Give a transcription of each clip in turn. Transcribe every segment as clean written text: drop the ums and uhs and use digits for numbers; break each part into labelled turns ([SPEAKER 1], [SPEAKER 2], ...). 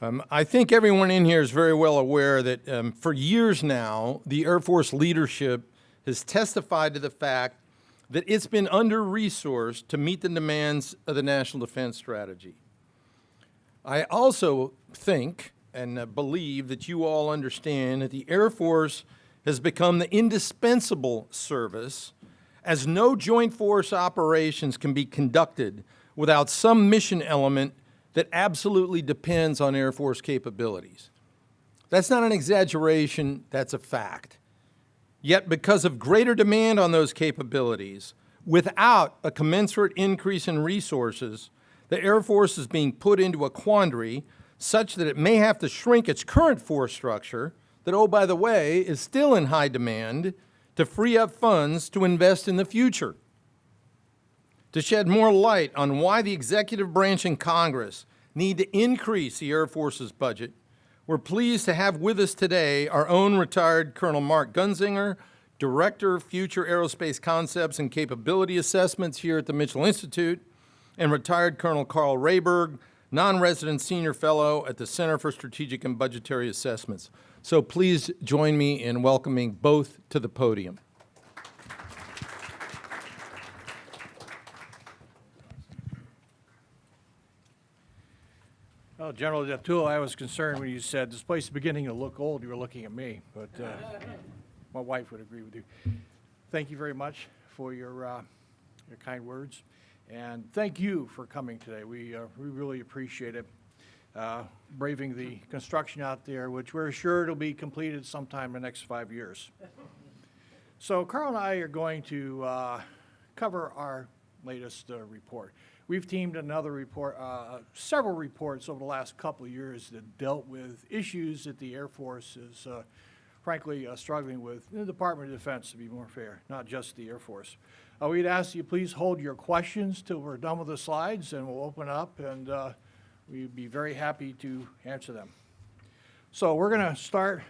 [SPEAKER 1] I think everyone in here is very well aware that for years now, the Air Force leadership has testified to the fact that it's been under-resourced to meet the demands of the National Defense Strategy. I also think and believe that you all understand that the Air Force has become the indispensable service, as no joint force operations can be conducted without some mission element that absolutely depends on Air Force capabilities. That's not an exaggeration, that's a fact. Yet because of greater demand on those capabilities, without a commensurate increase in resources, the Air Force is being put into a quandary such that it may have to shrink its current force structure, that, oh, by the way, is still in high demand, to free up funds to invest in the future. To shed more light on why the executive branch and Congress need to increase the Air Force's budget, we're pleased to have with us today our own retired Colonel Mark Gunzinger, Director of Future Aerospace Concepts and Capability Assessments here at the Mitchell Institute, and retired Colonel Carl Rehberg, non-resident Senior Fellow at the Center for Strategic and Budgetary Assessments. So please join me in welcoming both to the podium.
[SPEAKER 2] Well, General Deptula, I was concerned when you said this place is beginning to look old. You were looking at me, but my wife would agree with you. Thank you very much for your kind words, and thank you for coming today. We really appreciate it. Braving the construction out there, which we're sure it'll be completed sometime in the next 5 years. So Carl and I are going to cover our latest report. We've teamed another report, several reports over the last couple of years that dealt with issues that the Air Force is frankly struggling with in the Department of Defense, to be more fair, not just the Air Force. We'd ask you please hold your questions till we're done with the slides, and we'll open up, and we'd be very happy to answer them. So we're going to start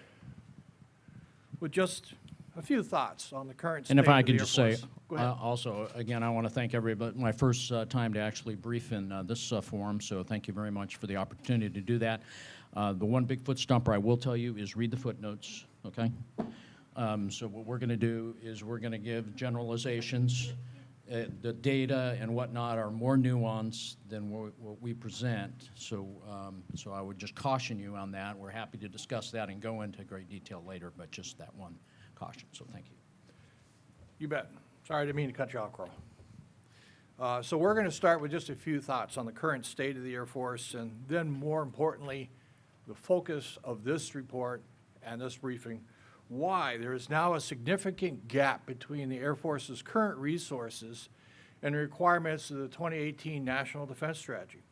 [SPEAKER 2] with just a few thoughts on the current state
[SPEAKER 3] And if I
[SPEAKER 2] of the
[SPEAKER 3] could
[SPEAKER 2] Air
[SPEAKER 3] just say,
[SPEAKER 2] Force. Go ahead.
[SPEAKER 3] also, again, I want to thank everybody. My first time to actually brief in this forum, so thank you very much for the opportunity to do that. The one big foot stumper I will tell you is read the footnotes, okay? So what we're going to do is we're going to give generalizations. The data and whatnot are more nuanced than what we present, so so I would just caution you on that. We're happy to discuss that and go into great detail later, but just that one caution, so thank you.
[SPEAKER 2] You bet. Sorry, I didn't mean to cut you off, Carl. So we're going to start with just a few thoughts on the current state of the Air Force, and then more importantly, the focus of this report and this briefing, why there is now a significant gap between the Air Force's current resources and the requirements of the 2018 National Defense Strategy.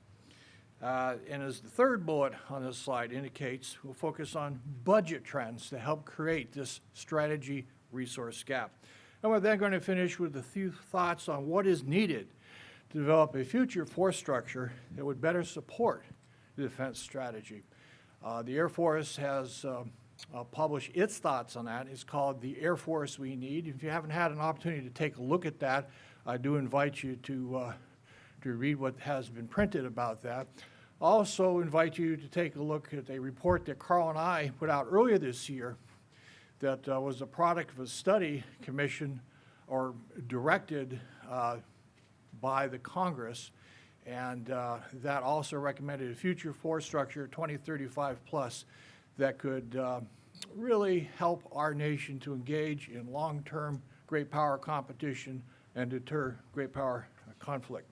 [SPEAKER 2] And as the third bullet on this slide indicates, we'll focus on budget trends to help create this strategy resource gap. And we're then going to finish with a few thoughts on what is needed to develop a future force structure that would better support the defense strategy. The Air Force has published its thoughts on that. It's called The Air Force We Need. If you haven't had an opportunity to take a look at that, I do invite you to read what has been printed about that. I also invite you to take a look at a report that Carl and I put out earlier this year that was a product of a study commissioned or directed by the Congress, and that also recommended a future force structure 2035 plus that could really help our nation to engage in long-term great power competition and deter great power conflict.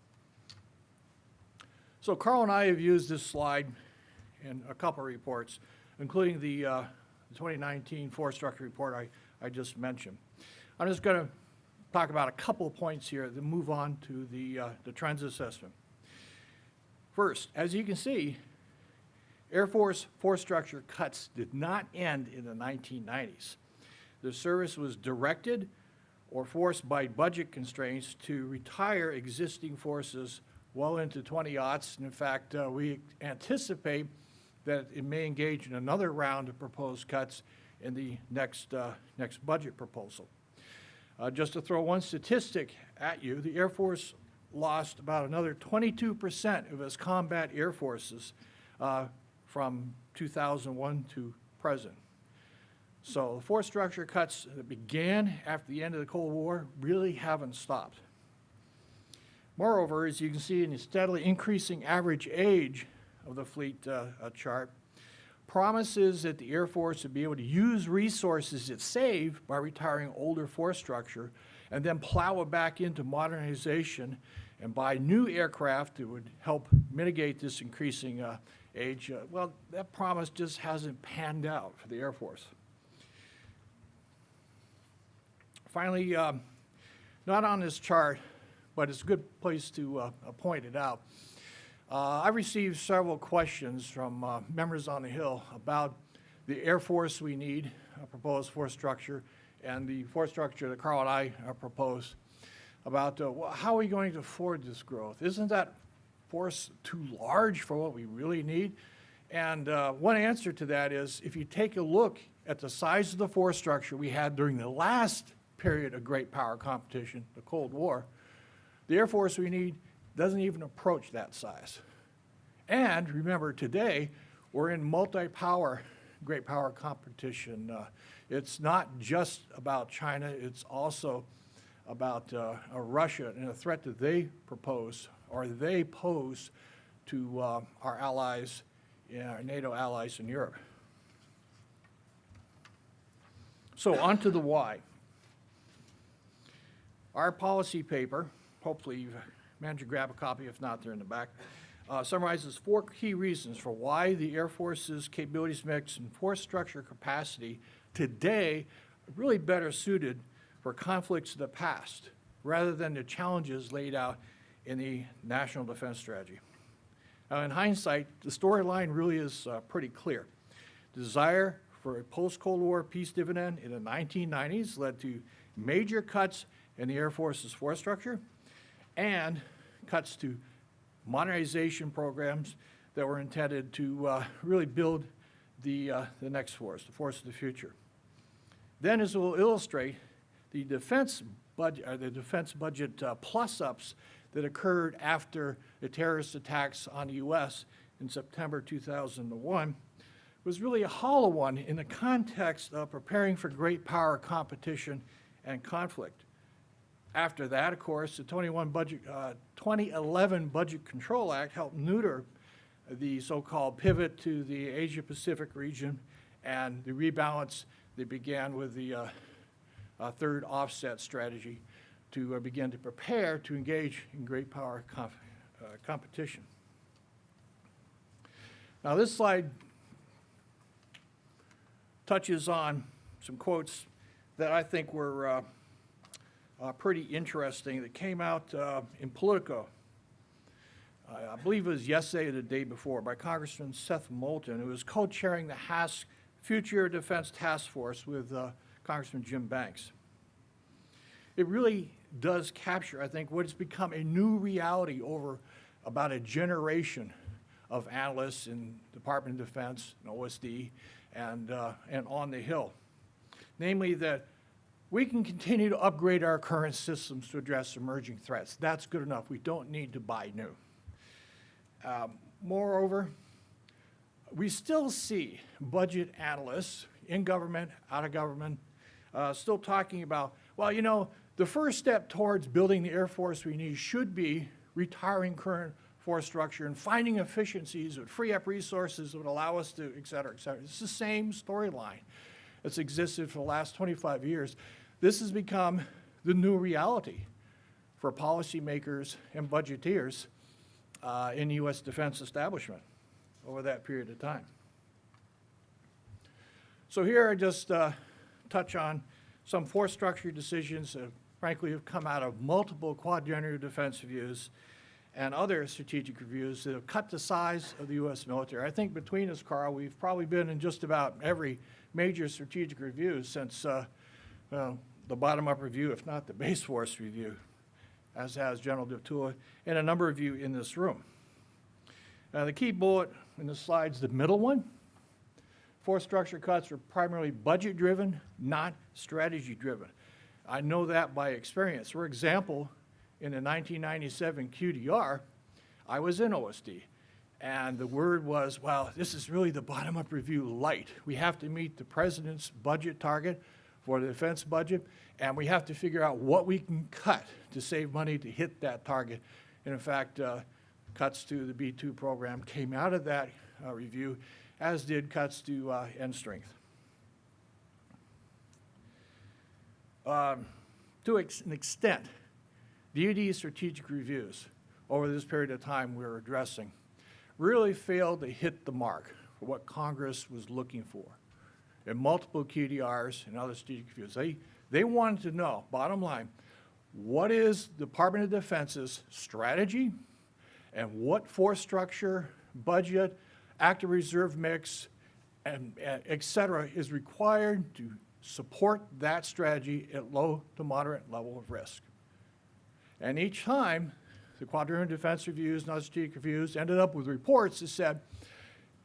[SPEAKER 2] So Carl and I have used this slide in a couple of reports, including the 2019 force structure report I just mentioned. I'm just going to talk about a couple of points here, then move on to the trends assessment. First, as you can see, Air Force force structure cuts did not end in the 1990s. The service was directed or forced by budget constraints to retire existing forces well into 20-aughts. And in fact, we anticipate that it may engage in another round of proposed cuts in the next budget proposal. Just to throw one statistic at you, the Air Force lost about another 22% of its combat air forces from 2001 to present. So the force structure cuts that began after the end of the Cold War really haven't stopped. Moreover, as you can see in the steadily increasing average age of the fleet chart, promises that the Air Force would be able to use resources it saved by retiring older force structure and then plow it back into modernization and buy new aircraft that would help mitigate this increasing age. Well, that promise just hasn't panned out for the Air Force. Finally, not on this chart, but it's a good place to point it out. I've received several questions from members on the Hill about the Air Force we need, proposed force structure, and the force structure that Carl and I proposed about well, how are we going to afford this growth? Isn't that force too large for what we really need? And one answer to that is if you take a look at the size of the force structure we had during the last period of great power competition, the Cold War, the Air Force we need doesn't even approach that size. And remember, today, we're in multi-power, great power competition. It's not just about China, it's also about Russia and the threat that they propose, or they pose to our allies, our NATO allies in Europe. So on to the why. Our policy paper, hopefully you've managed to grab a copy, if not, they're in the back, summarizes 4 key reasons for why the Air Force's capabilities mix and force structure capacity today are really better suited for conflicts of the past rather than the challenges laid out in the National Defense Strategy. Now, in hindsight, the storyline really is pretty clear. Desire for a post-Cold War peace dividend in the 1990s led to major cuts in the Air Force's force structure and cuts to modernization programs that were intended to really build the next force, the force of the future. Then, as we'll illustrate, the defense budget plus-ups that occurred after the terrorist attacks on the U.S. in September 2001 was really a hollow one in the context of preparing for great power competition and conflict. After that, of course, the 2011 Budget Control Act helped neuter the so-called pivot to the Asia-Pacific region and the rebalance that began with the third offset strategy to begin to prepare to engage in great power competition. Now, this slide touches on some quotes that I think were pretty interesting that came out in Politico. I believe it was yesterday or the day before by Congressman Seth Moulton, who was co-chairing the HASC Future Defense Task Force with Congressman Jim Banks. It really does capture, I think, what has become a new reality over about a generation of analysts in Department of Defense and OSD and on the Hill. Namely that we can continue to upgrade our current systems to address emerging threats. That's good enough. We don't need to buy new. Moreover, we still see budget analysts in government, out of government, still talking about, well, you know, the first step towards building the Air Force we need should be retiring current force structure and finding efficiencies that would free up resources that would allow us to, et cetera, et cetera. It's the same storyline that's existed for the last 25 years. This has become the new reality for policymakers and budgeteers in the U.S. defense establishment over that period of time. So here I just touch on some force structure decisions that frankly have come out of multiple quadrennial defense reviews and other strategic reviews that have cut the size of the U.S. military. I think between us, Carl, we've probably been in just about every major strategic review since the bottom-up review, if not the base force review, as has General DeTula and a number of you in this room. Now, the key bullet in the slide's the middle one. Force structure cuts are primarily budget-driven, not strategy-driven. I know that by experience. For example, in the 1997 QDR, I was in OSD, And the word was, well, this is really the bottom-up review light. We have to meet the president's budget target for the defense budget, and we have to figure out what we can cut to save money to hit that target. And in fact, cuts to the B-2 program came out of that review, as did cuts to end strength. To an extent, DoD strategic reviews over this period of time we're addressing really failed to hit the mark for what Congress was looking for. In multiple QDRs and other strategic reviews, they wanted to know, bottom line, what is the Department of Defense's strategy and what force structure, budget, active reserve mix, and et cetera, is required to support that strategy at low to moderate level of risk. And each time, the quadrennial defense reviews and other strategic reviews ended up with reports that said,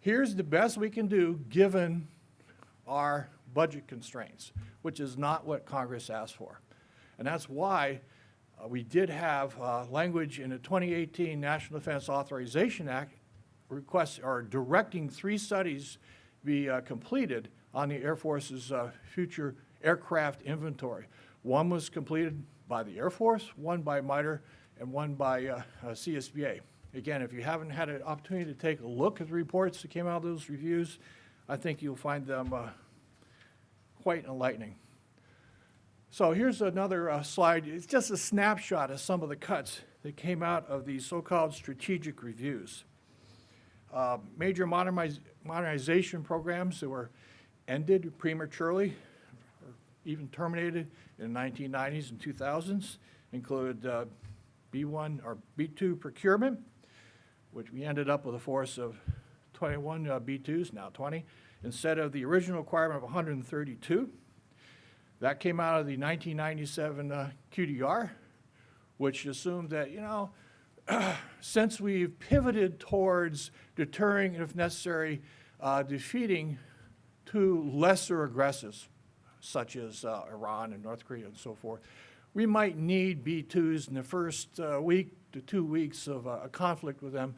[SPEAKER 2] here's the best we can do given our budget constraints, which is not what Congress asked for. And that's why we did have language in the 2018 National Defense Authorization Act requests or directing 3 studies be completed on the Air Force's future aircraft inventory. One was completed by the Air Force, one by MITRE, and one by CSBA. Again, if you haven't had an opportunity to take a look at the reports that came out of those reviews, I think you'll find them quite enlightening. So here's another slide. It's just a snapshot of some of the cuts that came out of these so-called strategic reviews. Major modernization programs that were ended prematurely or even terminated in the 1990s and 2000s include B1 or B2 procurement, which we ended up with a force of 21 B2s, now 20, instead of the original requirement of 132. That came out of the 1997 QDR, which assumed that, you know, since we've pivoted towards deterring and, if necessary, defeating 2 lesser aggressors, such as Iran and North Korea and so forth, we might need B-2s in the first week to 2 weeks of a conflict with them.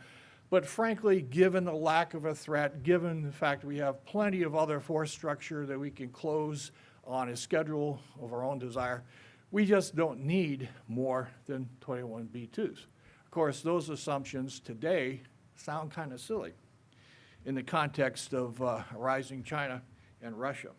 [SPEAKER 2] But frankly, given the lack of a threat, given the fact we have plenty of other force structure that we can close on a schedule of our own desire, we just don't need more than 21 B-2s. Of course, those assumptions today sound kind of silly in the context of rising China and Russia.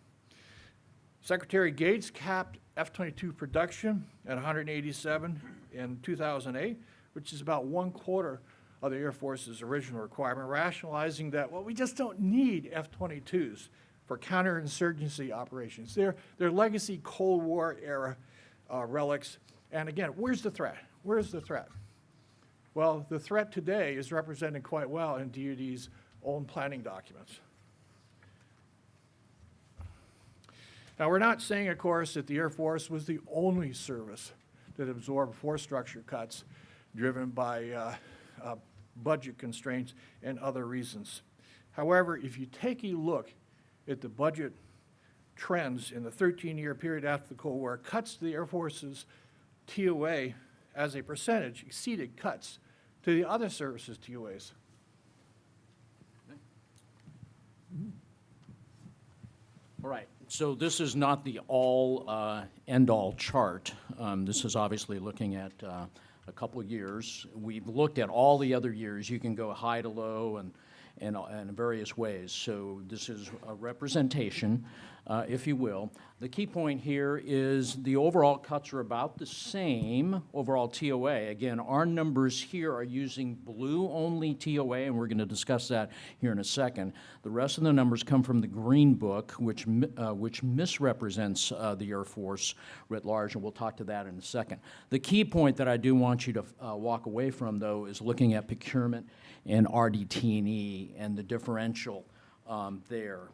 [SPEAKER 2] Secretary Gates capped F-22 production at 187 in 2008, which is about 1/4 of the Air Force's original requirement, rationalizing that, well, we just don't need F-22s for counterinsurgency operations. They're legacy Cold War era relics. And again, where's the threat? Where's the threat? Well, the threat today is represented quite well in DoD's own planning documents. Now, we're not saying, of course, that the Air Force was the only service that absorbed force structure cuts driven by budget constraints and other reasons. However, if you take a look at the budget trends in the 13-year period after the Cold War, cuts to the Air Force's TOA as a percentage exceeded cuts to the other services' TOAs.
[SPEAKER 3] All right, so this is not the end-all chart. This is obviously looking at a couple years. We've looked at all the other years. You can go high to low and in various ways. So this is a representation, if you will. The key point here is the overall cuts are about the same, overall TOA. Again, our numbers here are using blue-only TOA, and we're going to discuss that here in a second. The rest of the numbers come from the Green Book, which misrepresents the Air Force writ large, and we'll talk to that in a second. The key point that I do want you to walk away from, though, is looking at procurement and RDT&E and the differential there.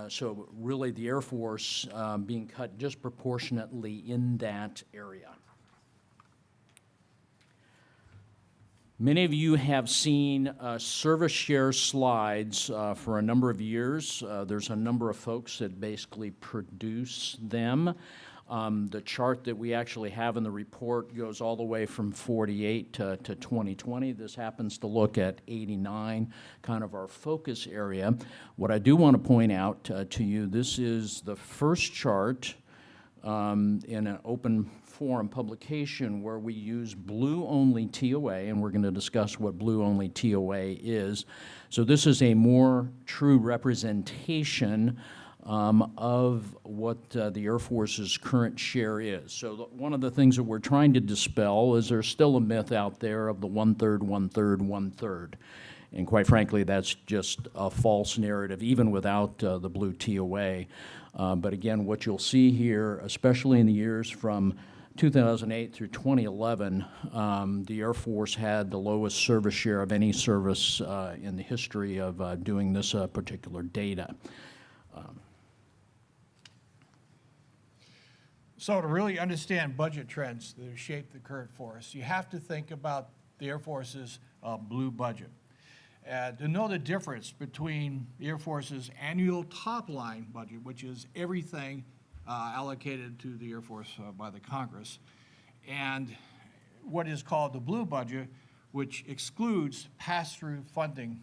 [SPEAKER 3] So really the Air Force being cut disproportionately in that area. Many of you have seen service share slides for a number of years. There's a number of folks that basically produce them. The chart that we actually have in the report goes all the way from 48 to 2020. This happens to look at 89, kind of our focus area. What I do want to point out to you, this is the first chart in an open forum publication where we use blue-only TOA, and we're going to discuss what blue-only TOA is. So this is a more true representation of what the Air Force's current share is. So one of the things that we're trying to dispel is there's still a myth out there of the one-third, one-third, one-third. And quite frankly, that's just a false narrative, even without the blue TOA. But again, what you'll see here, especially in the years from 2008 through 2011, the Air Force had the lowest service share of any service in the history of doing this particular data.
[SPEAKER 2] So to really understand budget trends that have shaped the current force, you have to think about the Air Force's blue budget. To know the difference between the Air Force's annual top-line budget, which is everything allocated to the Air Force by the Congress, and what is called the blue budget, which excludes pass-through funding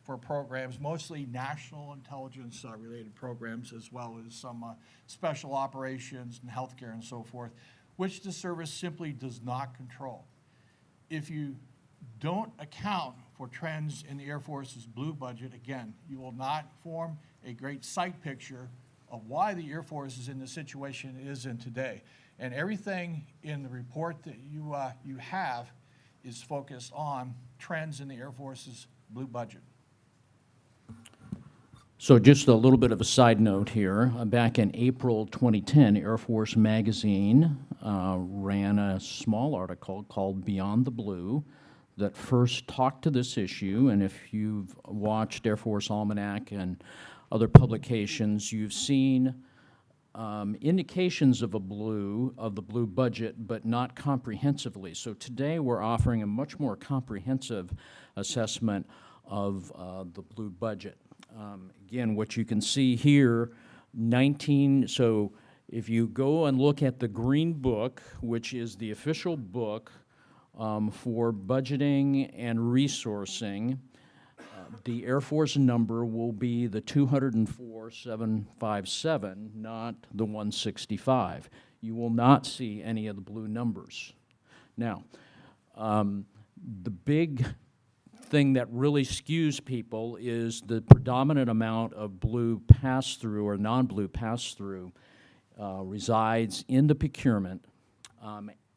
[SPEAKER 2] for programs, mostly national intelligence related programs, as well as some special operations and healthcare and so forth, which the service simply does not control. If you don't account for trends in the Air Force's blue budget, again, you will not form a great sight picture of why the Air Force is in the situation it is in today. And everything in the report that you have is focused on trends in the Air Force's blue budget.
[SPEAKER 3] So just a little bit of a side note here. Back in April 2010, Air Force Magazine ran a small article called Beyond the Blue that first talked to this issue. And if you've watched Air Force Almanac and other publications, you've seen indications of the blue budget, but not comprehensively. So today we're offering a much more comprehensive assessment of the blue budget. Again, what you can see here, so if you go and look at the Green Book, which is the official book for budgeting and resourcing, the Air Force number will be the 204,757, not the 165. You will not see any of the blue numbers. Now, the big thing that really skews people is the predominant amount of blue pass-through or non-blue pass-through resides in the procurement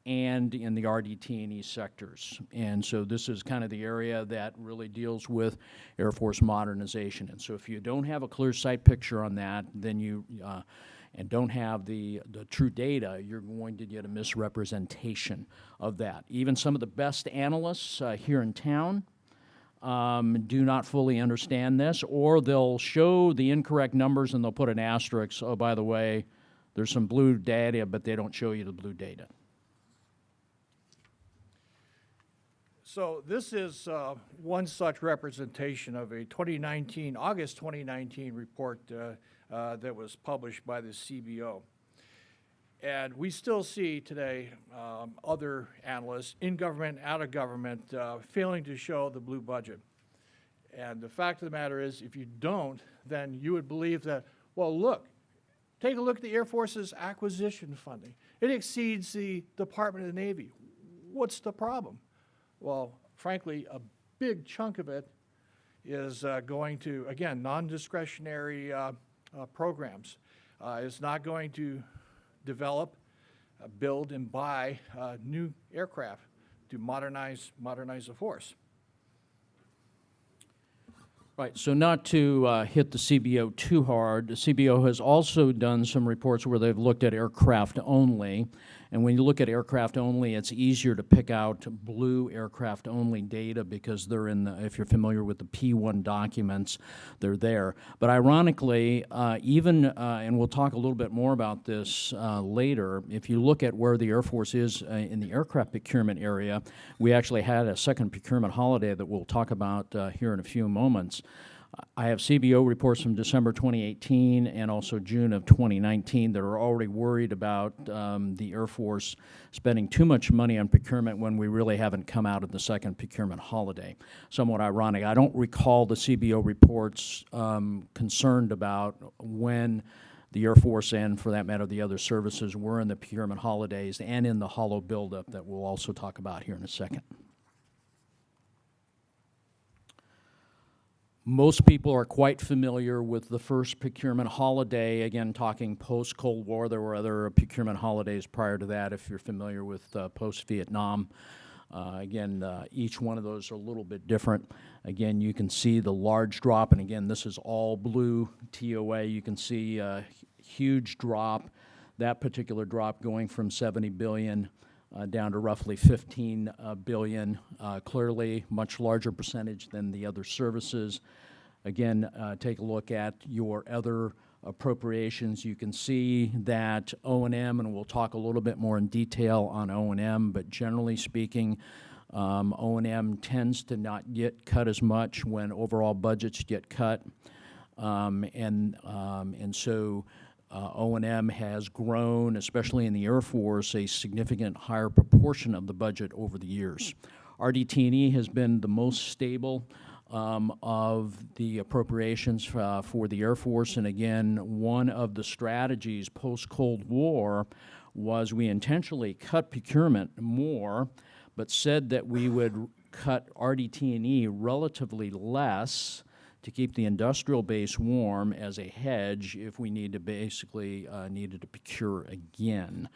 [SPEAKER 3] and in the RDT&E sectors. And so this is kind of the area that really deals with Air Force modernization. And so if you don't have a clear sight picture on that, then you and don't have the true data, you're going to get a misrepresentation of that. Even some of the best analysts here in town do not fully understand this, or they'll show the incorrect numbers and they'll put an asterisk, oh, by the way, there's some blue data, but they don't show you the blue data.
[SPEAKER 2] So this is one such representation of a August 2019 report that was published by the CBO. And we still see today other analysts in government, out of government, failing to show the blue budget. And the fact of the matter is, if you don't, then you would believe that, well, look, take a look at the Air Force's acquisition funding. It exceeds the Department of the Navy. What's the problem? Well, frankly, a big chunk of it is going to, again, non-discretionary programs. It's not going to develop, build, and buy new aircraft to modernize the force.
[SPEAKER 3] Right, so not to hit the CBO too hard, the CBO has also done some reports where they've looked at aircraft only. And when you look at aircraft only, it's easier to pick out blue aircraft only data because they're in the, if you're familiar with the P1 documents, they're there. But ironically, and we'll talk a little bit more about this later, if you look at where the Air Force is in the aircraft procurement area, we actually had a second procurement holiday that we'll talk about here in a few moments. I have CBO reports from December 2018 and also June of 2019 that are already worried about the Air Force spending too much money on procurement when we really haven't come out of the second procurement holiday. Somewhat ironic. I don't recall the CBO reports concerned about when the Air Force and, for that matter, the other services were in the procurement holidays and in the hollow buildup that we'll also talk about here in a second. Most people are quite familiar with the first procurement holiday. Again, talking post-Cold War, there were other procurement holidays prior to that, if you're familiar with post-Vietnam. Each one of those are a little bit different. Again, you can see the large drop, and again, this is all blue TOA. You can see a huge drop, that particular drop going from 70 billion down to roughly 15 billion, clearly much larger percentage than the other services. Again, take a look at your other appropriations. You can see that O&M, and we'll talk a little bit more in detail on O&M, but generally speaking, O&M tends to not get cut as much when overall budgets get cut, and so O&M has grown, especially in the Air Force, a significant higher proportion of the budget over the years. RDT&E has been the most stable of the appropriations for the Air Force, and again, one of the strategies post-Cold War was we intentionally cut procurement more, but said that we would cut RDT&E relatively less to keep the industrial base warm as a hedge if we need to needed to procure again.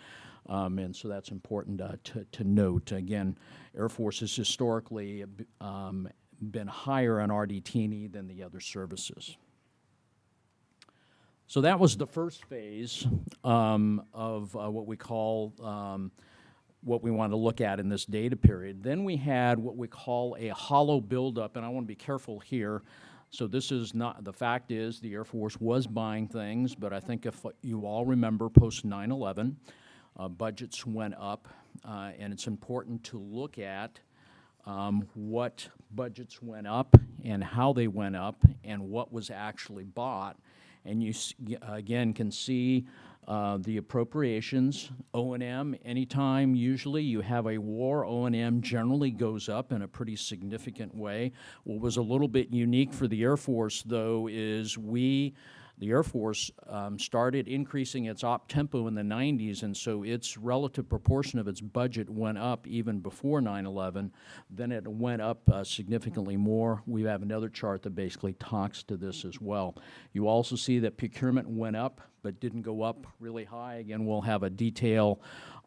[SPEAKER 3] And so that's important to note. Again, Air Force has historically been higher on RDT&E than the other services. So that was the first phase of what we call what we want to look at in this data period. Then we had what we call a hollow buildup, and I want to be careful here. So this is not, the fact is the Air Force was buying things, but I think if you all remember post 9/11, budgets went up, and it's important to look at what budgets went up and how they went up and what was actually bought. And you again can see the appropriations, O&M, anytime usually you have a war, O&M generally goes up in a pretty significant way. What was a little bit unique for the Air Force, though, is the Air Force started increasing its op tempo in the 90s, and so its relative proportion of its budget went up even before 9/11. Then it went up significantly more. We have another chart that basically talks to this as well. You also see that procurement went up, but didn't go up really high. Again, we'll have a detail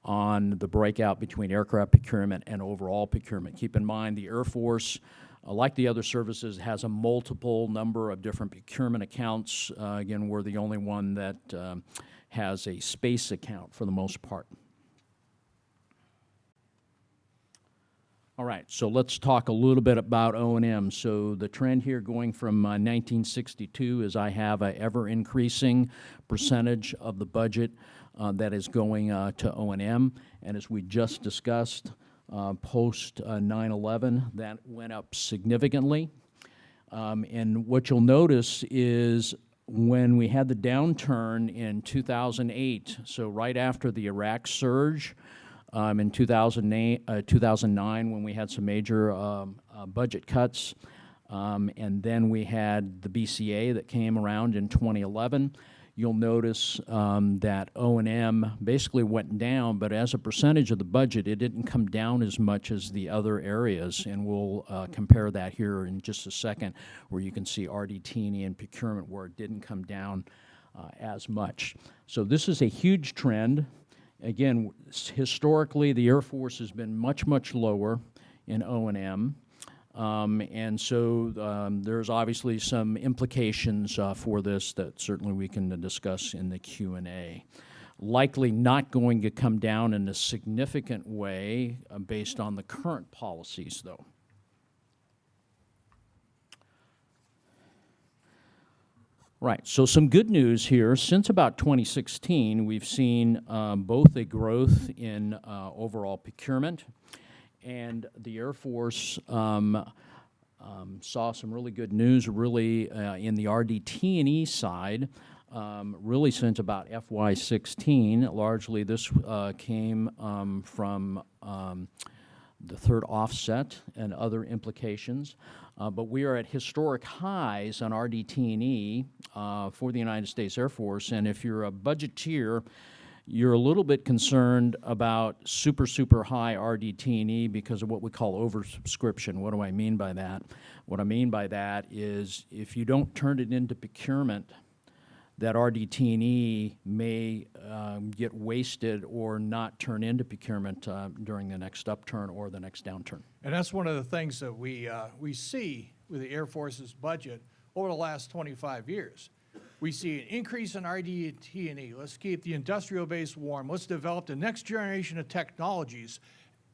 [SPEAKER 3] on the breakout between aircraft procurement and overall procurement. Keep in mind, the Air Force, like the other services, has a multiple number of different procurement accounts. Again, we're the only one that has a space account for the most part. All right, so let's talk a little bit about O&M. So the trend here going from 1962 is I have an ever-increasing percentage of the budget that is going to O&M. And as we just discussed, post 9/11, that went up significantly. And what you'll notice is when we had the downturn in 2008, so right after the Iraq surge, in 2009 when we had some major budget cuts, and then we had the BCA that came around in 2011, you'll notice that O&M basically went down, but as a percentage of the budget, it didn't come down as much as the other areas, and we'll compare that here in just a second, where you can see RDT&E and procurement where it didn't come down as much. So this is a huge trend. Again, historically, the Air Force has been much, much lower in O&M. And so there's obviously some implications for this that certainly we can discuss in the Q&A. Likely not going to come down in a significant way based on the current policies, though. Right, so some good news here. Since about 2016, we've seen both a growth in overall procurement, and the Air Force saw some really good news, really in the RDT&E side, really since about FY16. Largely, this came from the third offset and other implications. But we are at historic highs on RDT&E for the United States Air Force. And if you're a budgeteer, you're a little bit concerned about super high RDT&E because of what we call oversubscription. What do I mean by that? What I mean by that is if you don't turn it into procurement, that RDT&E may get wasted or not turn into procurement during the next upturn or the next downturn.
[SPEAKER 2] And that's one of the things that we see with the Air Force's budget over the last 25 years. We see an increase in RDT&E. Let's keep the industrial base warm. Let's develop the next generation of technologies,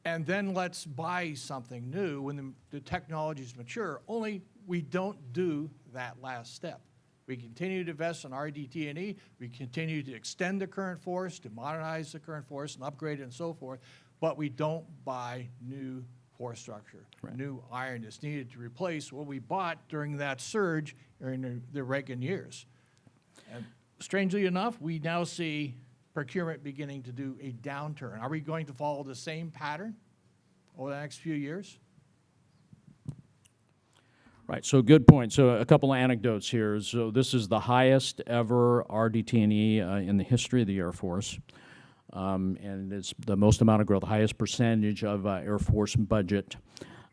[SPEAKER 2] and then let's buy something new when the technologies mature. Only we don't do that last step. We continue to invest in RDT&E. We continue to extend the current force, to modernize the current force and upgrade it and so forth, but we don't buy new force structure, new iron that's needed to replace what we bought during that surge during the Reagan years. And strangely enough, we now see procurement beginning to do a downturn. Are we going to follow the same pattern over the next few years?
[SPEAKER 3] Right, so good point. So a couple of anecdotes here. So this is the highest ever RDT&E in the history of the Air Force. And it's the most amount of growth, the highest percentage of Air Force budget.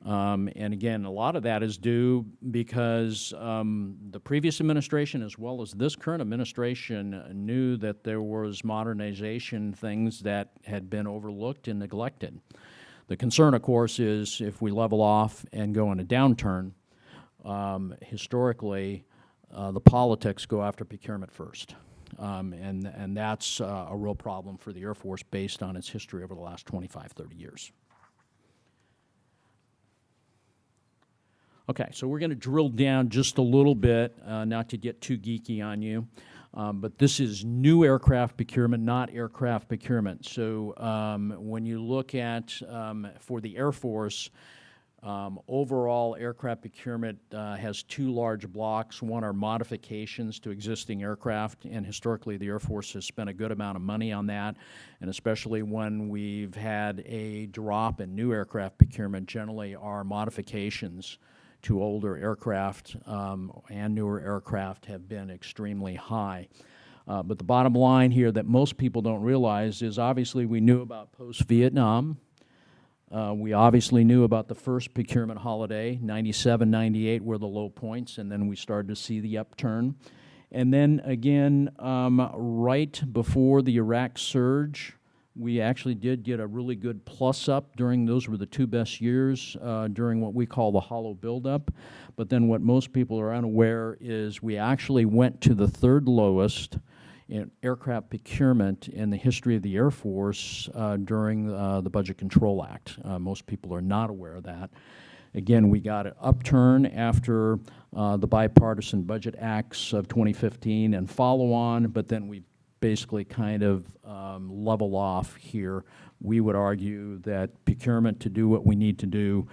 [SPEAKER 3] And again, a lot of that is due because the previous administration, as well as this current administration, knew that there was modernization things that had been overlooked and neglected. The concern, of course, is if we level off and go in a downturn, historically, the politics go after procurement first. And that's a real problem for the Air Force based on its history over the last 25, 30 years. Okay, so we're going to drill down just a little bit, not to get too geeky on you, but this is new aircraft procurement, not aircraft procurement. So when you look at, for the Air Force, overall aircraft procurement has two large blocks. One are modifications to existing aircraft, and historically the Air Force has spent a good amount of money on that, and especially when we've had a drop in new aircraft procurement, generally our modifications to older aircraft and newer aircraft have been extremely high. But the bottom line here that most people don't realize is obviously we knew about post-Vietnam. We obviously knew about the first procurement holiday. 97, 98 were the low points, and then we started to see the upturn. And then again, right before the Iraq surge, we actually did get a really good plus up during, those were the two best years during what we call the hollow buildup. But then what most people are unaware is we actually went to the third lowest in aircraft procurement in the history of the Air Force during the Budget Control Act. Most people are not aware of that. Again, we got an upturn after the bipartisan budget acts of 2015 and follow on, but then we basically kind of level off here. We would argue that procurement to do what we need to do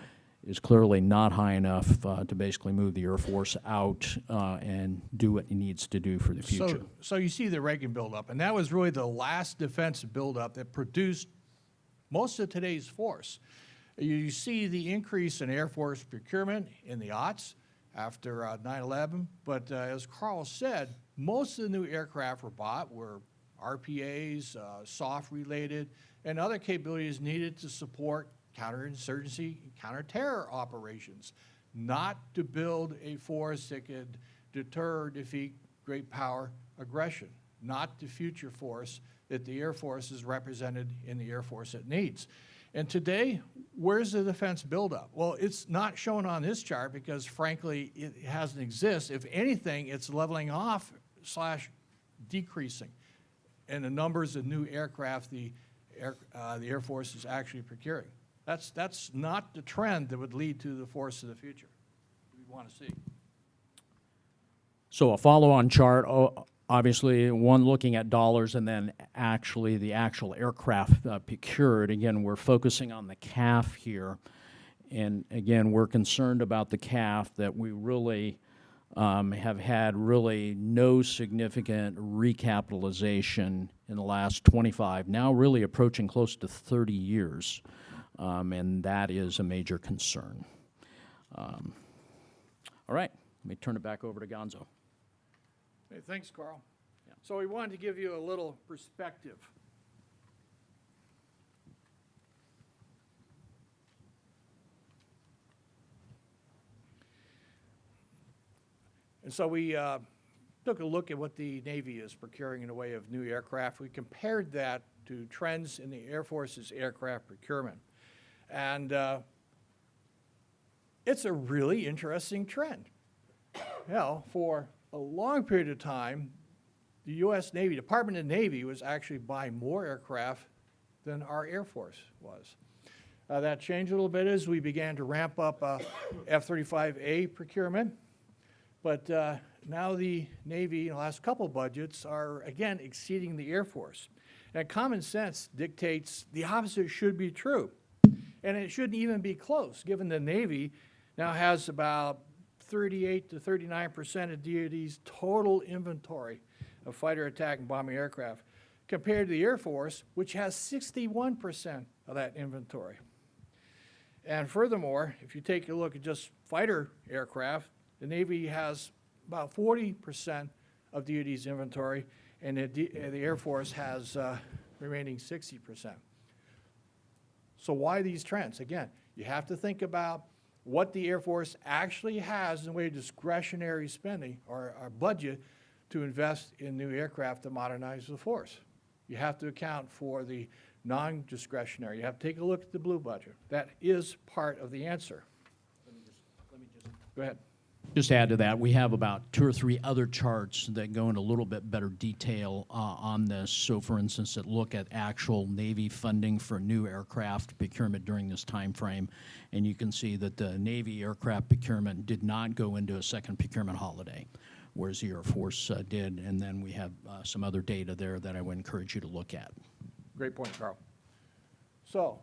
[SPEAKER 3] is clearly not high enough to basically move the Air Force out and do what it needs to do for the future.
[SPEAKER 2] So you see the Reagan buildup, and that was really the last defense buildup that produced most of today's force. You see the increase in Air Force procurement in the aughts after 9/11, but as Carl said, most of the new aircraft were bought were RPAs, SOF-related, and other capabilities needed to support counterinsurgency, counterterror operations, not to build a force that could deter or defeat great power aggression, not the future force that the Air Force is represented in the Air Force it needs. And today, where's the defense buildup? Well, it's not shown on this chart because, frankly, it hasn't existed. If anything, it's leveling off / decreasing in the numbers of new aircraft the Air Force is actually procuring. That's not the trend that would lead to the force of the future we want to see.
[SPEAKER 3] So a follow-on chart, obviously one looking at dollars and then actually the actual aircraft procured. Again, we're focusing on the CAF here. And again, we're concerned about the CAF, that we really have had really no significant recapitalization in the last 25, now really approaching close to 30 years, and that is a major concern. All right, let me turn it back over to Gonzo.
[SPEAKER 2] Hey, thanks, Carl. So we wanted to give you a little perspective. And so we took a look at what the Navy is procuring in the way of new aircraft. We compared that to trends in the Air Force's aircraft procurement. And it's a really interesting trend. You know, for a long period of time, the U.S. Navy, Department of the Navy, was actually buying more aircraft than our Air Force was. That changed a little bit as we began to ramp up F-35A procurement. But now the Navy, in the last couple budgets, are again exceeding the Air Force. And common sense dictates the opposite should be true. And it shouldn't even be close, given the Navy now has about 38 to 39% of DoD's total inventory of fighter, attack, and bombing aircraft, compared to the Air Force, which has 61% of that inventory. And furthermore, if you take a look at just fighter aircraft, the Navy has about 40% of DoD's inventory, and the Air Force has remaining 60%. So why these trends? Again, you have to think about what the Air Force actually has in the way of discretionary spending or our budget to invest in new aircraft to modernize the force. You have to account for the non-discretionary. You have to take a look at the blue budget. That is part of the answer. Let me just go ahead.
[SPEAKER 3] Just add to that, we have about 2 or 3 other charts that go into a little bit better detail on this. So for instance, that look at actual Navy funding for new aircraft procurement during this time frame. And you can see that the Navy aircraft procurement did not go into a second procurement holiday, whereas the Air Force did. And then we have some other data there that I would encourage you to look at.
[SPEAKER 2] Great point, Carl. So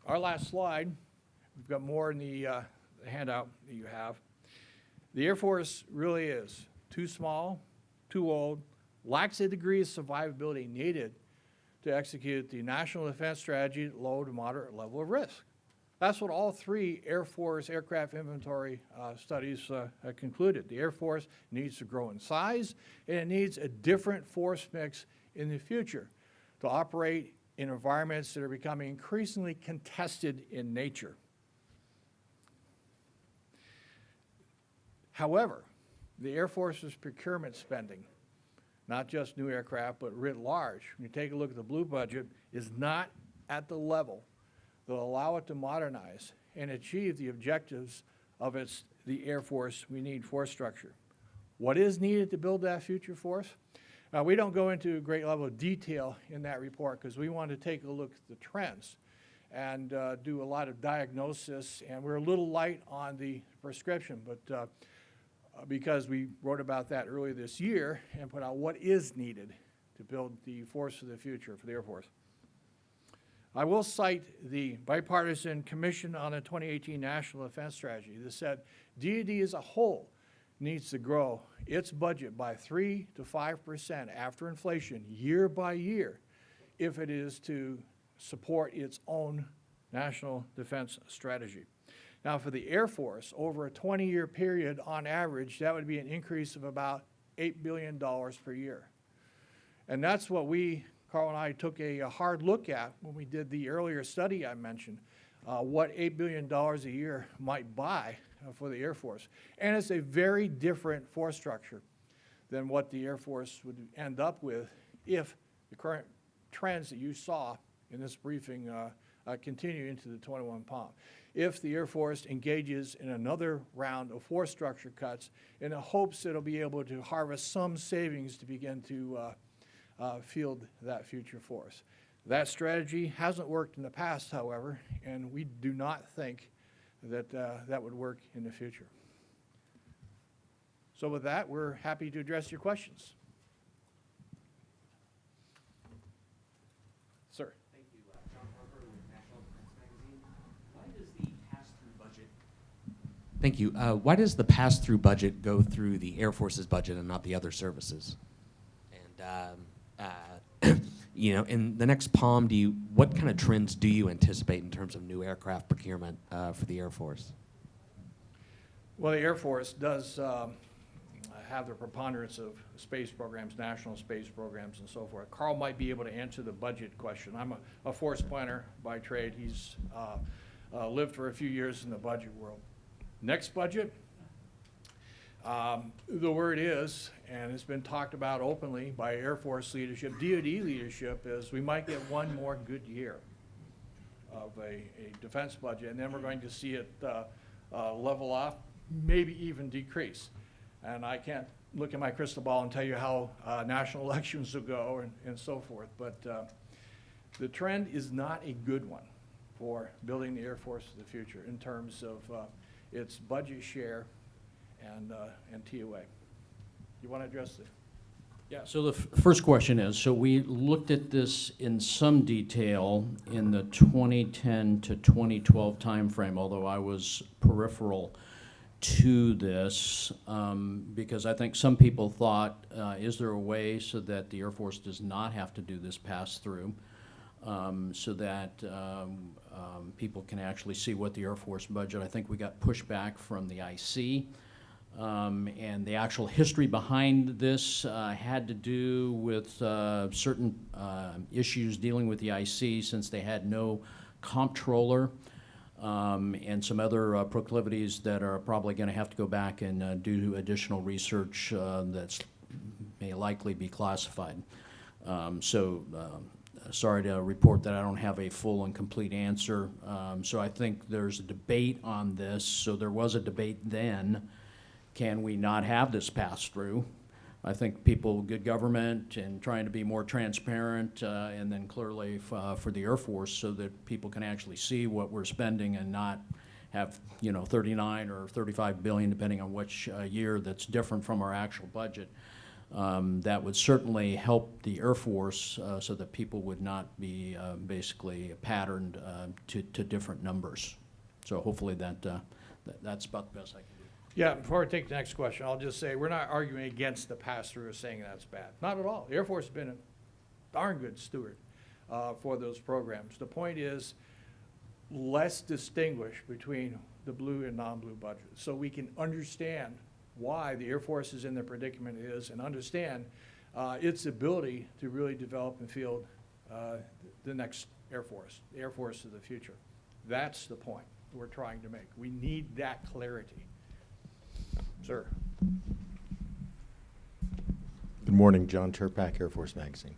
[SPEAKER 2] our last slide, we've got more in the handout that you have. The Air Force really is too small, too old, lacks a degree of survivability needed to execute the National Defense Strategy at low to moderate level of risk. That's what all 3 Air Force aircraft inventory studies concluded. The Air Force needs to grow in size, and it needs a different force mix in the future to operate in environments that are becoming increasingly contested in nature. However, the Air Force's procurement spending, not just new aircraft, but writ large, when you take a look at the blue budget, is not at the level that will allow it to modernize and achieve the objectives of the Air Force we need force structure. What is needed to build that future force? We don't go into a great level of detail in that report because we want to take a look at the trends and do a lot of diagnosis, and we're a little light on the prescription, but because we wrote about that earlier this year and put out what is needed to build the force of the future for the Air Force. I will cite the Bipartisan Commission on the 2018 National Defense Strategy that said DoD as a whole needs to grow its budget by 3 to 5% after inflation year by year if it is to support its own national defense strategy. Now, for the Air Force, over a 20-year period, on average, that would be an increase of about $8 billion per year. And that's what Carl and I took a hard look at when we did the earlier study I mentioned, what $8 billion a year might buy for the Air Force. And it's a very different force structure than what the Air Force would end up with if the current trends that you saw in this briefing continue into the 21 POM. If the Air Force engages in another round of force structure cuts in the hopes it'll be able to harvest some savings to begin to field that future force. That strategy hasn't worked in the past, however, and we do not think that that would work in the future. So with that, we're happy to address your questions. Sir.
[SPEAKER 4] Thank you. John Harper with National Defense Magazine. Why does the pass-through Thank you. Why does the pass-through budget go through the Air Force's budget and not the other services? And in the next POM, what kind of trends do you anticipate in terms of new aircraft procurement for the Air Force?
[SPEAKER 2] Well, the Air Force does have the preponderance of space programs, national space programs, and so forth. Carl might be able to answer the budget question. I'm a force planner by trade. He's lived for a few years in the budget world. Next budget, the word is, and it's been talked about openly by Air Force leadership, DoD leadership, is we might get one more good year of a defense budget, and then we're going to see it level off, maybe even decrease. And I can't look at my crystal ball and tell you how national elections will go and so forth, but the trend is not a good one for building the Air Force of the future in terms of its budget share and TOA. You want to address it?
[SPEAKER 3] Yeah, so the first question is, so we looked at this in some detail in the 2010 to 2012 timeframe, although I was peripheral to this, because I think some people thought, is there a way so that the Air Force does not have to do this pass-through, so that people can actually see what the Air Force budget, I think we got pushback from the IC. And the actual history behind this had to do with certain issues dealing with the IC, since they had no comptroller, and some other proclivities that are probably going to have to go back and do additional research that's may likely be classified. Sorry to report that I don't have a full and complete answer. So I think there's a debate on this. So there was a debate then. Can we not have this pass-through? I think people, good government and trying to be more transparent, and then clearly for the Air Force, so that people can actually see what we're spending and not have 39 or 35 billion, depending on which year, that's different from our actual budget. That would certainly help the Air Force so that people would not be basically patterned to different numbers. So hopefully that's about the best I can do.
[SPEAKER 2] Yeah, before I take the next question, I'll just say we're not arguing against the pass-through or saying that's bad. Not at all. The Air Force has been a darn good steward for those programs. The point is, let's distinguish between the blue and non-blue budget so we can understand why the Air Force is in the predicament it is, and understand its ability to really develop and field the next Air Force, the Air Force of the future. That's the point we're trying to make. We need that clarity. Sir.
[SPEAKER 5] Good morning, John Turpak, Air Force Magazine.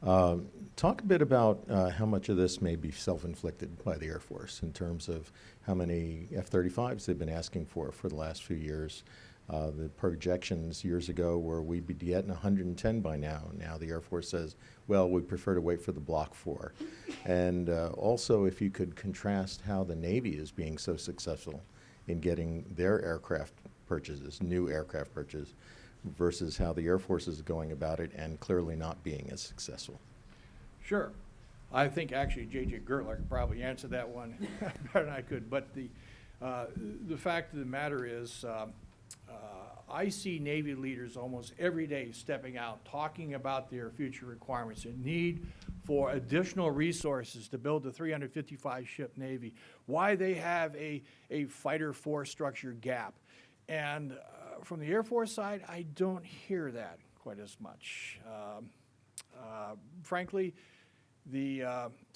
[SPEAKER 5] Talk a bit about how much of this may be self-inflicted by the Air Force in terms of how many F-35s they've been asking for the last few years. The projections years ago were we'd be getting 110 by now. Now the Air Force says, well, we prefer to wait for the Block 4. And also, if you could contrast how the Navy is being so successful in getting their aircraft purchases, new aircraft purchases, versus how the Air Force is going about it and clearly not being as successful.
[SPEAKER 2] Sure. I think actually J.J. Gertler could probably answer that one better than I could. But the fact of the matter is, I see Navy leaders almost every day stepping out, talking about their future requirements and need for additional resources to build the 355-ship Navy, why they have a fighter force structure gap. And from the Air Force side, I don't hear that quite as much. Frankly, the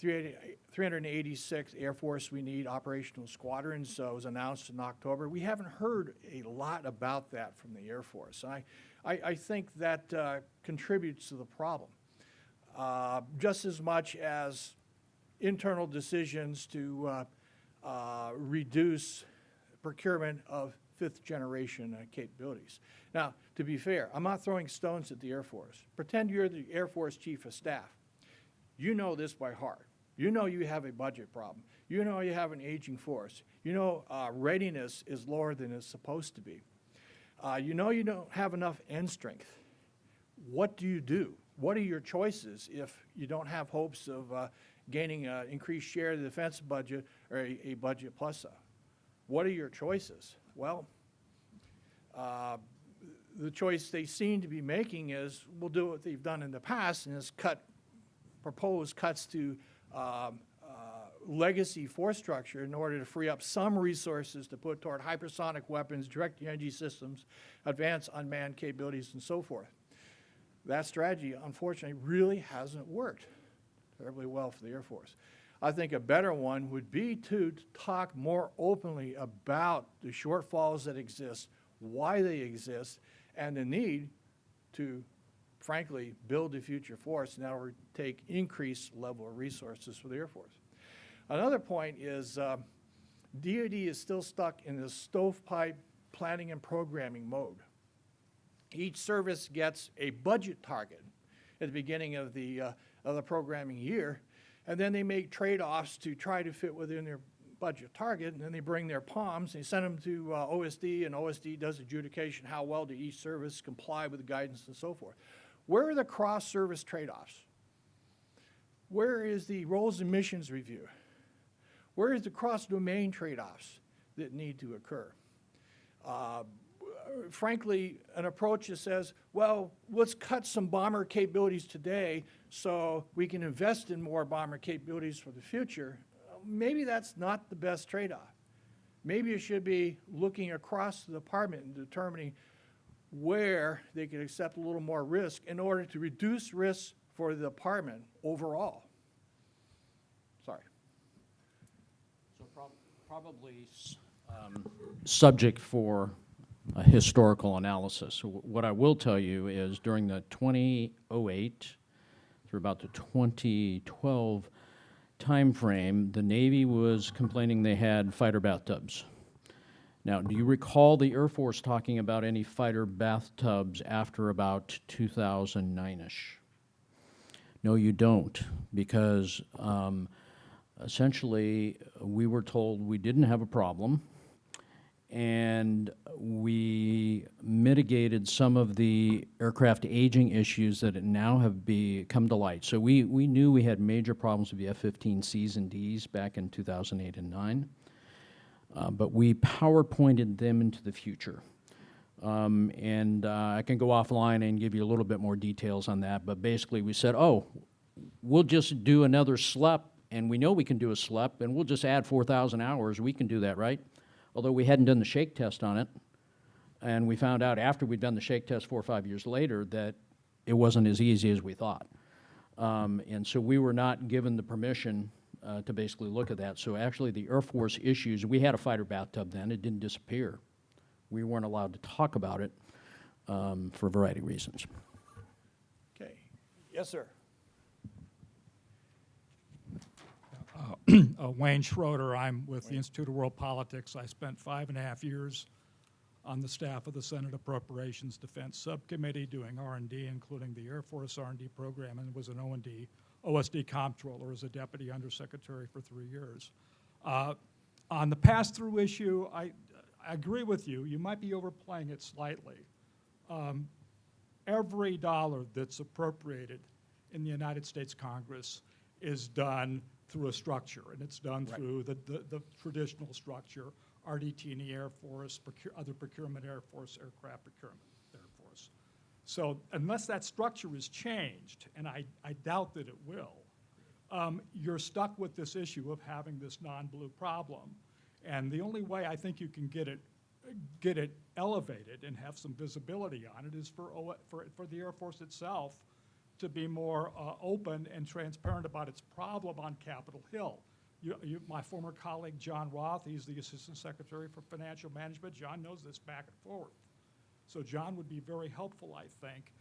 [SPEAKER 2] 386th Air Force, we need operational squadrons, was announced in October. We haven't heard a lot about that from the Air Force. I think that contributes to the problem, just as much as internal decisions to reduce procurement of fifth-generation capabilities. Now, to be fair, I'm not throwing stones at the Air Force. Pretend you're the Air Force Chief of Staff. You know this by heart. You know you have a budget problem. You know you have an aging force. You know readiness is lower than it's supposed to be. You know you don't have enough end strength. What do you do? What are your choices if you don't have hopes of gaining an increased share of the defense budget or a budget plus? what are your choices? Well, the choice they seem to be making is, we'll do what they've done in the past, and is propose cuts to legacy force structure in order to free up some resources to put toward hypersonic weapons, direct energy systems, advanced unmanned capabilities, and so forth. That strategy, unfortunately, really hasn't worked terribly well for the Air Force. I think a better one would be to talk more openly about the shortfalls that exist, why they exist, and the need to, frankly, build a future force, and that will take increased level of resources for the Air Force. Another point is DoD is still stuck in this stovepipe planning and programming mode. Each service gets a budget target at the beginning of the programming year, and then they make trade-offs to try to fit within their budget target, and then they bring their POMs, they send them to OSD, and OSD does adjudication, how well did each service comply with the guidance and so forth. Where are the cross-service trade-offs? Where is the roles and missions review? Where is the cross-domain trade-offs that need to occur? Frankly, an approach that says, well, let's cut some bomber capabilities today so we can invest in more bomber capabilities for the future, maybe that's not the best trade-off. Maybe it should be looking across the department and determining where they can accept a little more risk in order to reduce risks for the department overall. Sorry.
[SPEAKER 3] So probably subject for a historical analysis. What I will tell you is during the 2008 through about the 2012 timeframe, the Navy was complaining they had fighter bathtubs. Now, do you recall the Air Force talking about any fighter bathtubs after about 2009-ish? No, you don't, because essentially we were told we didn't have a problem, and we mitigated some of the aircraft aging issues that now have come to light. So we knew we had major problems with the F-15Cs and Ds back in 2008 and 9, but we PowerPointed them into the future. I can go offline and give you a little bit more details on that, but basically we said, oh, we'll just do another SLEP, and we know we can do a SLEP, and we'll just add 4,000 hours. We can do that, right? Although we hadn't done the shake test on it, and we found out after we'd done the shake test 4 or 5 years later that it wasn't as easy as we thought. And so we were not given the permission to basically look at that. So actually the Air Force issues, we had a fighter bathtub then, it didn't disappear. We weren't allowed to talk about it for a variety of reasons.
[SPEAKER 2] Okay. Yes, sir.
[SPEAKER 6] Wayne Schroeder. I'm with the Institute of World Politics. I spent 5.5 years on the staff of the Senate Appropriations Defense Subcommittee doing R&D, including the Air Force R&D program, and was an OSD comptroller as a deputy undersecretary for 3 years. On the pass-through issue, I agree with you. You might be overplaying it slightly. Every dollar that's appropriated in the United States Congress is done through a structure, and it's done through the traditional structure, RDT&E Air Force, other procurement Air Force, aircraft procurement Air Force. So unless that structure is changed, and I doubt that it will, you're stuck with this issue of having this non-blue problem. And the only way I think you can get it elevated and have some visibility on it is for the Air Force itself to be more open and transparent about its problem on Capitol Hill. My former colleague, John Roth, he's the Assistant Secretary for Financial Management. John knows this back and forth. So John would be very helpful, I think,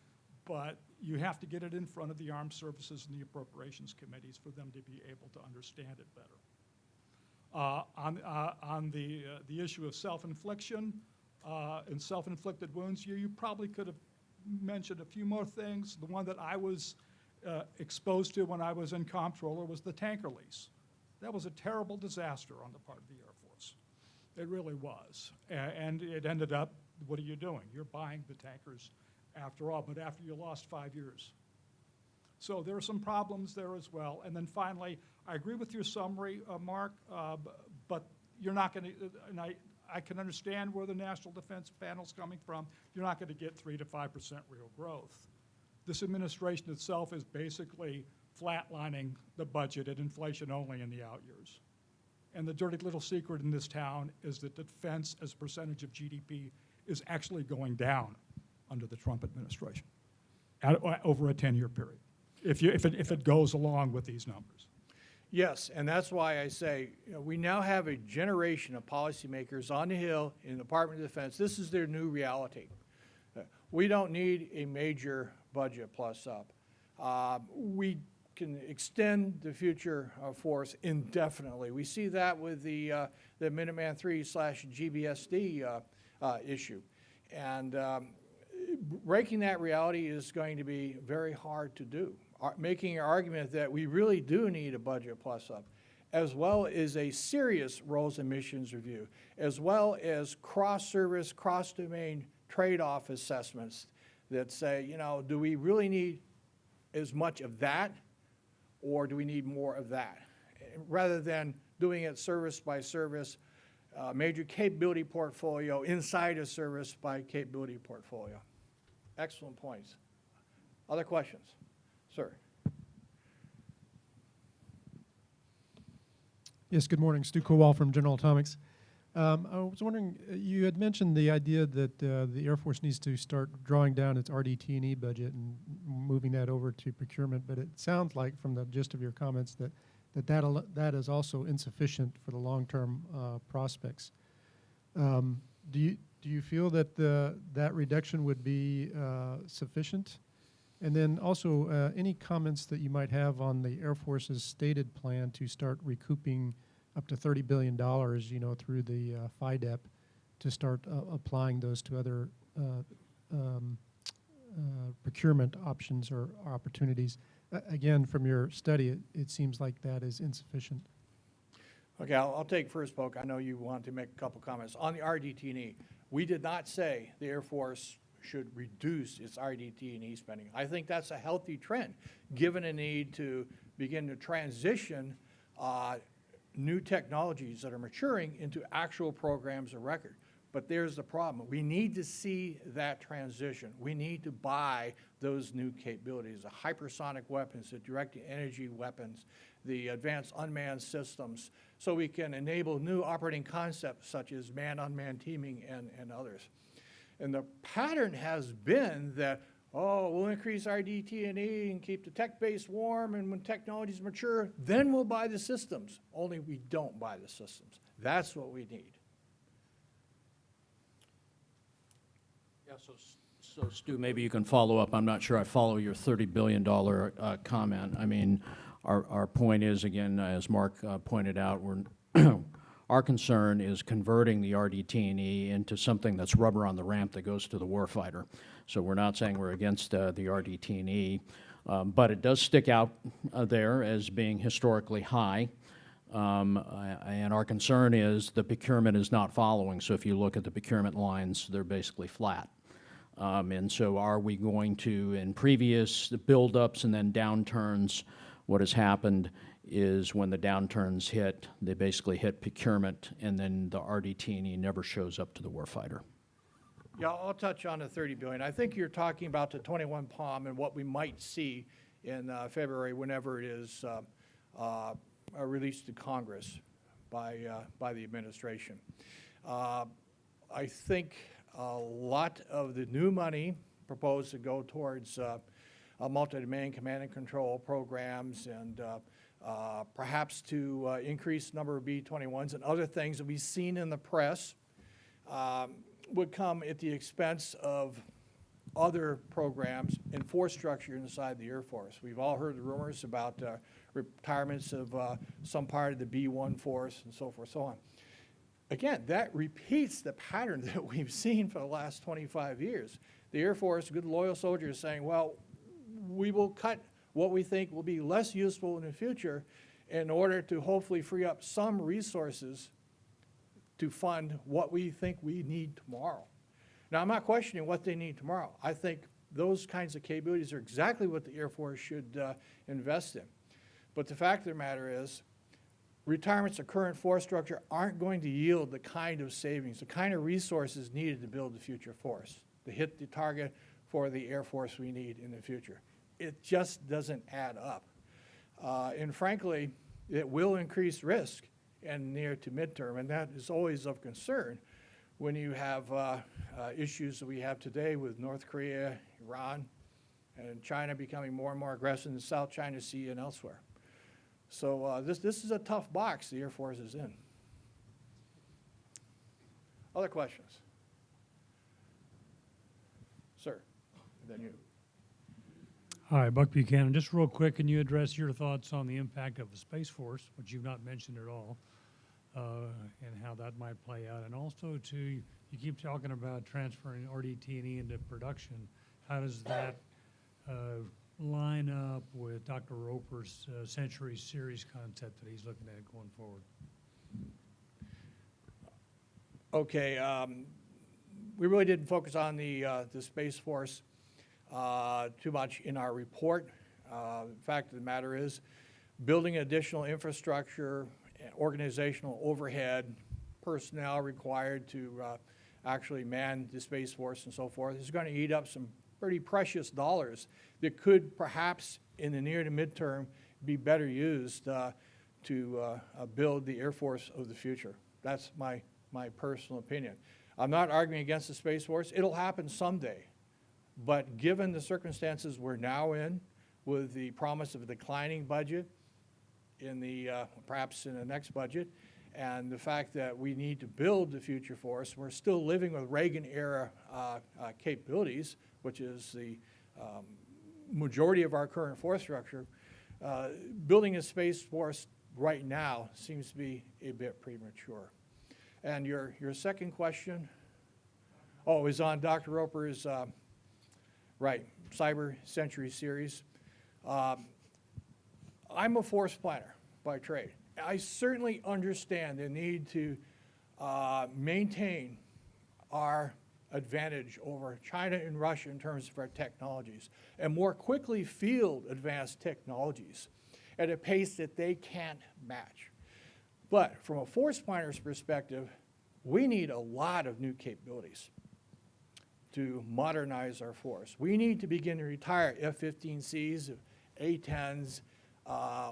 [SPEAKER 6] but you have to get it in front of the Armed Services and the Appropriations Committees for them to be able to understand it better. On the issue of self-infliction and self-inflicted wounds, you probably could have mentioned a few more things. The one that I was exposed to when I was in comptroller was the tanker lease. That was a terrible disaster on the part of the Air Force. It really was. And it ended up, what are you doing? You're buying the tankers after all, but after you lost 5 years. So there are some problems there as well. And then finally, I agree with your summary, Mark, but you're not going to, and I can understand where the National Defense Panel's coming from, you're not going to get 3 to 5% real growth. This administration itself is basically flatlining the budget at inflation only in the out years. And the dirty little secret in this town is that defense as a percentage of GDP is actually going down under the Trump administration over a 10-year period, if it goes along with these numbers.
[SPEAKER 2] Yes, and that's why I say, we now have a generation of policymakers on the Hill in the Department of Defense. This is their new reality. We don't need a major budget plus up. We can extend the future force indefinitely. We see that with the Minuteman III/GBSD issue. And breaking that reality is going to be very hard to do. Making an argument that we really do need a budget plus up, as well as a serious roles and missions review, as well as cross-service, cross-domain trade-off assessments that say, do we really need as much of that, or do we need more of that? Rather than doing it service by service, major capability portfolio inside a service by capability portfolio. Excellent points. Other questions? Sir.
[SPEAKER 7] Yes, good morning. Stu Kowal from General Atomics. I was wondering, you had mentioned the idea that the Air Force needs to start drawing down its RDT&E budget and moving that over to procurement, but it sounds like from the gist of your comments that is also insufficient for the long-term prospects. Do you feel that that reduction would be sufficient? And then also, any comments that you might have on the Air Force's stated plan to start recouping up to $30 billion, through the FIDEP, to start applying those to other procurement options or opportunities. Again, from your study, it seems like that is insufficient.
[SPEAKER 2] Okay, I'll take first poke. I know you want to make a couple comments. On the RDT&E, we did not say the Air Force should reduce its RDT&E spending. I think that's a healthy trend, given a need to begin to transition new technologies that are maturing into actual programs of record. But there's the problem. We need to see that transition. We need to buy those new capabilities, the hypersonic weapons, the directed energy weapons, the advanced unmanned systems, so we can enable new operating concepts such as man-unmanned teaming and others. And the pattern has been that, we'll increase our RDT&E and keep the tech base warm, and when technologies mature, then we'll buy the systems. Only we don't buy the systems. That's what we need.
[SPEAKER 3] Yeah, so Stu, maybe you can follow up. I'm not sure I follow your $30 billion comment. I mean, our point is, again, as Mark pointed out, our concern is converting the RDT&E into something that's rubber on the ramp that goes to the warfighter. So we're not saying we're against the RDT&E, but it does stick out there as being historically high. And our concern is the procurement is not following. So if you look at the procurement lines, they're basically flat. And so are we going to, in previous buildups and then downturns, what has happened is when the downturns hit, they basically hit procurement, and then the RDT&E never shows up to the warfighter.
[SPEAKER 2] Yeah, I'll touch on the $30 billion. I think you're talking about the 21 POM and what we might see in February, whenever it is released to Congress by the administration. I think a lot of the new money proposed to go towards multi-domain command and control programs and perhaps to increase the number of B-21s and other things that we've seen in the press would come at the expense of other programs and force structure inside the Air Force. We've all heard the rumors about retirements of some part of the B-1 force and so forth, so on. Again, that repeats the pattern that we've seen for the last 25 years. The Air Force, good loyal soldiers, saying, well, we will cut what we think will be less useful in the future in order to hopefully free up some resources to fund what we think we need tomorrow. Now, I'm not questioning what they need tomorrow. I think those kinds of capabilities are exactly what the Air Force should invest in. But the fact of the matter is, retirements of current force structure aren't going to yield the kind of savings, the kind of resources needed to build the future force, to hit the target for the Air Force we need in the future. It just doesn't add up. And frankly, it will increase risk in near to midterm, and that is always of concern when you have issues that we have today with North Korea, Iran, and China becoming more and more aggressive in the South China Sea and elsewhere. So this is a tough box the Air Force is in. Other questions? Sir, and then you.
[SPEAKER 8] Hi, Buck Buchanan. Just real quick, can you address your thoughts on the impact of the Space Force, which you've not mentioned at all, and how that might play out? And also, too, you keep talking about transferring RDT&E into production. How does that line up with Dr. Roper's Century Series concept that he's looking at going forward?
[SPEAKER 2] Okay, we really didn't focus on the Space Force too much in our report. The fact of the matter is, building additional infrastructure, organizational overhead, personnel required to actually man the Space Force and so forth is going to eat up some pretty precious dollars that could perhaps in the near to midterm be better used to build the Air Force of the future. That's my personal opinion. I'm not arguing against the Space Force. It'll happen someday. But given the circumstances we're now in, with the promise of a declining budget in the perhaps in the next budget, and the fact that we need to build the future force, we're still living with Reagan-era capabilities, which is the majority of our current force structure. Building a Space Force right now seems to be a bit premature. And your second question, is on Dr. Roper's right, Cyber Century Series. I'm a force planner by trade. I certainly understand the need to maintain our advantage over China and Russia in terms of our technologies, and more quickly field advanced technologies at a pace that they can't match. But from a force planner's perspective, we need a lot of new capabilities to modernize our force. We need to begin to retire F-15Cs, A-10s,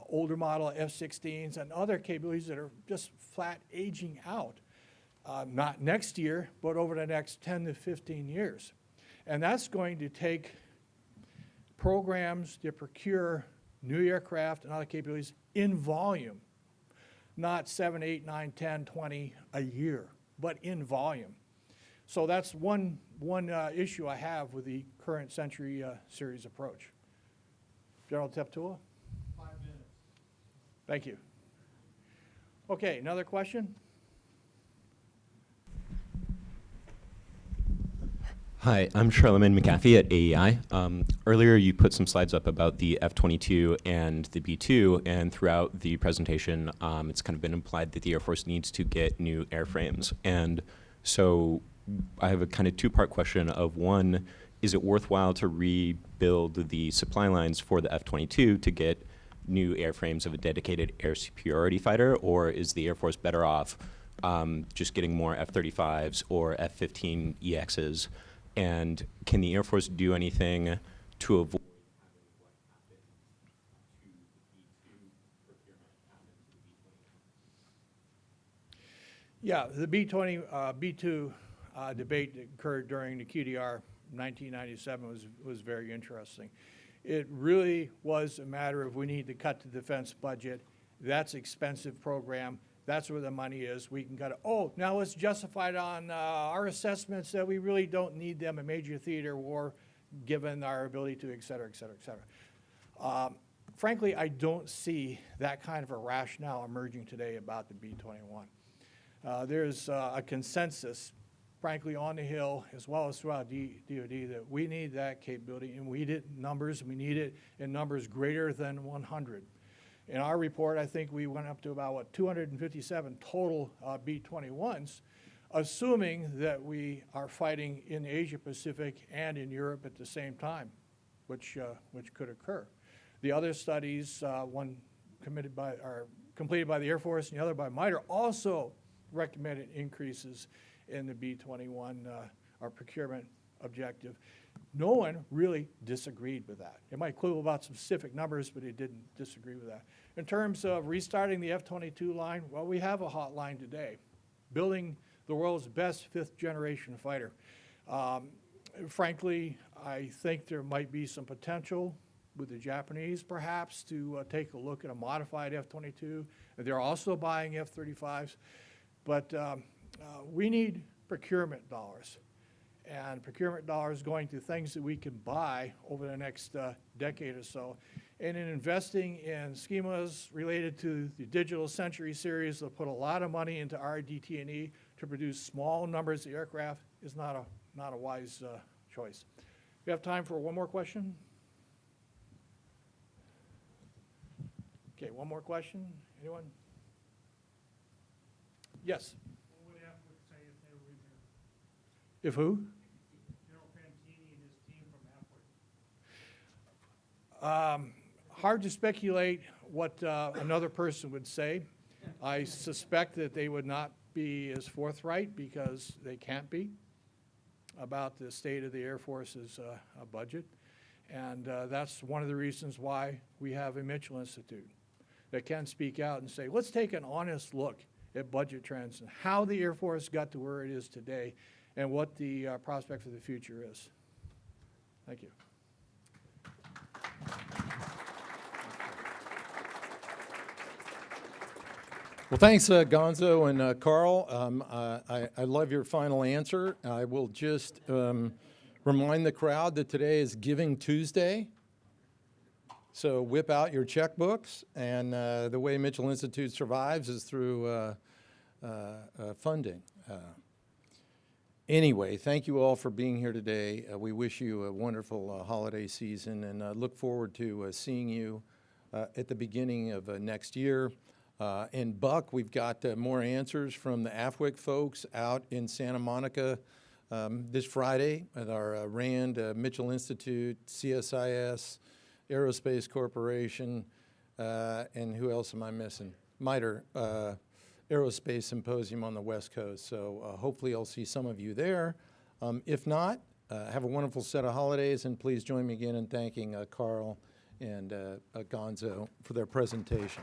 [SPEAKER 2] older model F-16s, and other capabilities that are just flat aging out. Not next year, but over the next 10 to 15 years. And that's going to take programs to procure new aircraft and other capabilities in volume, not 7, 8, 9, 10, 20 a year, but in volume. So that's one issue I have with the current Century Series approach. General Teptua?
[SPEAKER 6] 5 minutes.
[SPEAKER 2] Thank you. Okay, another question?
[SPEAKER 9] Hi, I'm Charlemagne McAfee at AEI. Earlier you put some slides up about the F-22 and the B-2, and throughout the presentation it's kind of been implied that the Air Force needs to get new airframes. And so I have a kind of two-part question of one, is it worthwhile to rebuild the supply lines for the F-22 to get new airframes of a dedicated air superiority fighter, or is the Air Force better off just getting more F-35s or F-15EXs? And can the Air Force do anything to avoid
[SPEAKER 2] Yeah, the B-2 debate that occurred during the QDR 1997 was very interesting. It really was a matter of we need to cut the defense budget. That's an expensive program. That's where the money is. We can cut it. Oh, now let's justify it on our assessments that we really don't need them in major theater war, given our ability to, et cetera, et cetera, et cetera. Frankly, I don't see that kind of a rationale emerging today about the B-21. There's a consensus, frankly, on the Hill, as well as throughout DoD, that we need that capability, and we need it in numbers, and we need it in numbers greater than 100. In our report, I think we went up to about, 257 total B-21s, assuming that we are fighting in Asia Pacific and in Europe at the same time, which could occur. The other studies, one committed by, or completed by the Air Force and the other by MITRE, also recommended increases in the B-21, our procurement objective. No one really disagreed with that. They might quibble about some specific numbers, but they didn't disagree with that. In terms of restarting the F-22 line, well, we have a hotline today, building the world's best fifth-generation fighter. Frankly, I think there might be some potential with the Japanese, perhaps, to take a look at a modified F-22. They're also buying F-35s. But we need procurement dollars. And procurement dollars going to things that we can buy over the next decade or so. And in investing in schemas related to the Digital Century series, they'll put a lot of money into RDT&E to produce small numbers of aircraft is not a wise choice. We have time for one more question? Okay, one more question. Anyone? Yes.
[SPEAKER 8] What would Affleck say if they were in here?
[SPEAKER 2] If who?
[SPEAKER 8] General Fantini and his team from Affleck.
[SPEAKER 2] Hard to speculate what another person would say. I suspect that they would not be as forthright because they can't be about the state of the Air Force's budget. And that's one of the reasons why we have a Mitchell Institute that can speak out and say, let's take an honest look at budget trends and how the Air Force got to where it is today and what the prospect for the future is. Thank you.
[SPEAKER 1] Well, thanks, Gonzo and Carl. I love your final answer. I will just remind the crowd that today is Giving Tuesday. So whip out your checkbooks, and the way Mitchell Institute survives is through funding. Anyway, thank you all for being here today. We wish you a wonderful holiday season, and look forward to seeing you at the beginning of next year. In Buck, we've got more answers from the AFWIC folks out in Santa Monica this Friday at our RAND, Mitchell Institute, CSIS, Aerospace Corporation, and who else am I missing? MITRE Aerospace Symposium on the West Coast. So hopefully I'll see some of you there. If not, have a wonderful set of holidays, and please join me again in thanking Carl and Gonzo for their presentation.